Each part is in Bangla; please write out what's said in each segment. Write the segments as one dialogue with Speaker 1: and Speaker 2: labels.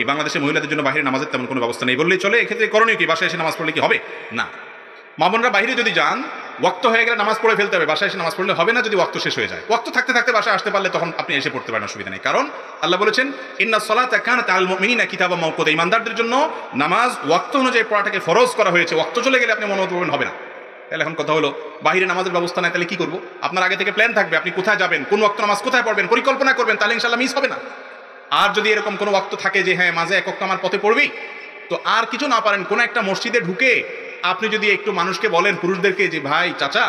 Speaker 1: এই বাংলাদেশে মহিলাদের জন্য বাইরে নামাজের তেমন কোনো ব্যবস্থা নেই বললেই চলে। এক্ষেত্রে করণীয় কি? বাসায় এসে নামাজ পড়লে কি হবে? না, মা বোনরা বাইরে যদি যান, ওয়াক্ত হয়ে গেলে নামাজ পড়ে ফেলতে হবে, বাসায় এসে নামাজ পড়লে হবে না। যদি ওয়াক্ত শেষ হয়ে যায়, ওয়াক্ত থাকতে থাকতে বাসায় আসতে পারলে তখন আপনি এসে পড়তে পারেন, অসুবিধা নেই। কারণ আল্লাহ বলেছেন ইন্নাস সালাতা কানাত আলাল মুমিনিনা কিতাবাম মাওকুতা, ঈমানদারদের জন্য নামাজ ওয়াক্ত অনুযায়ী পড়াটাকে ফরজ করা হয়েছে। ওয়াক্ত চলে গেলে আপনি মনোমত করবেন হবে না। তাহলে এখন কথা হলো, বাইরে নামাজের ব্যবস্থা নাই, তাহলে কি করবো? আপনার আগে থেকে প্ল্যান থাকবে, আপনি কোথায় যাবেন, কোন ওয়াক্ত নামাজ কোথায় পড়বেন, পরিকল্পনা করবেন, তাহলে ইনশাআল্লাহ মিস হবে না। আর যদি এরকম কোনো ওয়াক্ত থাকে যে হ্যাঁ মাঝে এক ওয়াক্ত আমার পথে পড়বেই, তো আর কিছু না পারেন, কোনো একটা মসজিদে ঢুকে আপনি যদি একটু মানুষকে বলেন, পুরুষদেরকে, যে ভাই চাচা,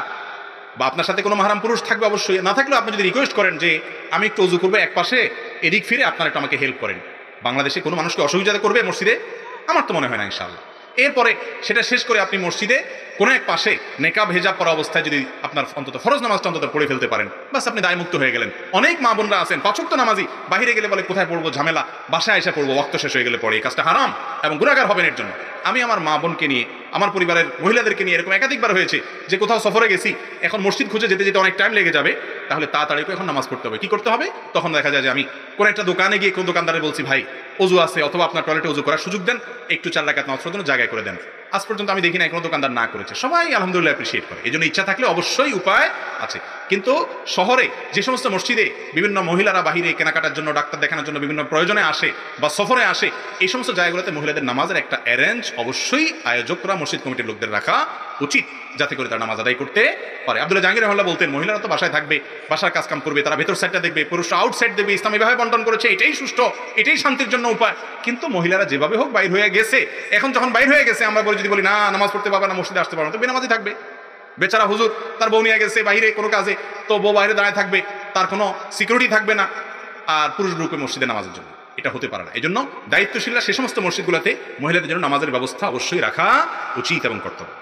Speaker 1: বা আপনার সাথে কোনো মাহরাম পুরুষ থাকবে অবশ্যই, না থাকলেও আপনি যদি রিকোয়েস্ট করেন যে আমি একটু ওযু করবো এক পাশে, এদিক ফিরে আপনারা একটু আমাকে হেল্প করেন। বাংলাদেশে কোনো মানুষকে অসুবিধা করবে মসজিদে? আমার তো মনে হয় না ইনশাআল্লাহ। এরপরে সেটা শেষ করে আপনি মসজিদে কোনো এক পাশে নেকাব হেজাব পরা অবস্থায় যদি আপনার অন্তত ফরজ নামাজটা অন্তত পড়ে ফেলতে পারেন, বাস আপনি দায়মুক্ত হয়ে গেলেন। অনেক মা বোনরা আছেন 5 ওয়াক্ত নামাজি, বাইরে গেলে বলে কোথায় পড়বো, ঝামেলা, বাসায় এসে পড়বো, ওয়াক্ত শেষ হয়ে গেলে পড়ে। এই কাজটা হারাম এবং গুনাহগার হবেন এর জন্য। আমি আমার মা বোনকে নিয়ে, আমার পরিবারের মহিলাদেরকে নিয়ে এরকম একাধিকবার হয়েছে যে কোথাও সফরে গেছি, এখন মসজিদ খুঁজে যেতে যেতে অনেক টাইম লেগে যাবে, তাহলে তাড়াতাড়ি করে এখন নামাজ পড়তে হবে। কি করতে হবে? তখন দেখা যায় যে আমি কোন একটা দোকানে গিয়ে কোন দোকানদারে বলছি, ভাই ওযু আছে, অথবা আপনার টয়লেটে ওযু করার সুযোগ দেন, একটু 4 রাকাত নামাজ পড়ার জন্য জায়গায় করে দেন। আজ পর্যন্ত আমি দেখি না কোনো দোকানদার না করেছে, সবাই আলহামদুলিল্লাহ অ্যাপ্রিশিয়েট করে। এই জন্য ইচ্ছা থাকলে অবশ্যই উপায় আছে। কিন্তু শহরে যে সমস্ত মসজিদে বিভিন্ন মহিলারা বাহিরে কেনাকাটার জন্য, ডাক্তার দেখানোর জন্য বিভিন্ন প্রয়োজনে আসে বা সফরে আসে, এই সমস্ত জায়গাগুলোতে মহিলাদের নামাজের একটা অ্যারেঞ্জ অবশ্যই আয়োজকরা, মসজিদ কমিটির লোকদের রাখা উচিত, যাতে করে তারা নামাজ আদায় করতে পারে। আব্দুল্লাহ জাহাঙ্গীর রহমাল্লাহ বলতেন, মহিলারা তো বাসায় থাকবে, বাসার কাজ কাম করবে, তারা ভেতর সাইডটা দেখবে, পুরুষরা আউট সাইড দেখবে। ইসলাম এভাবে বন্টন করেছে, এটাই সুষ্ঠু, এটাই শান্তির জন্য উপায়। কিন্তু মহিলারা যেভাবে হোক বাইর হয়ে গেছে, এখন যখন বাইর হয়ে গেছে, আমরা যদি বলি না নামাজ পড়তে পারবে না, মসজিদে আসতে পারবে না, তো বেনামাজি থাকবে। বেচারা হুজুর তার বউ নিয়ে গেছে বাইরে কোনো কাজে, তো বউ বাইরে দাঁড়ায় থাকবে, তার কোনো সিকিউরিটি থাকবে না, আর পুরুষ ঢুকবে মসজিদে নামাজের জন্য। এটা হতে পারে না। এই জন্য দায়িত্বশীলরা সে সমস্ত মসজিদগুলোতে মহিলাদের জন্য নামাজের ব্যবস্থা অবশ্যই রাখা উচিত এবং কর্তব্য।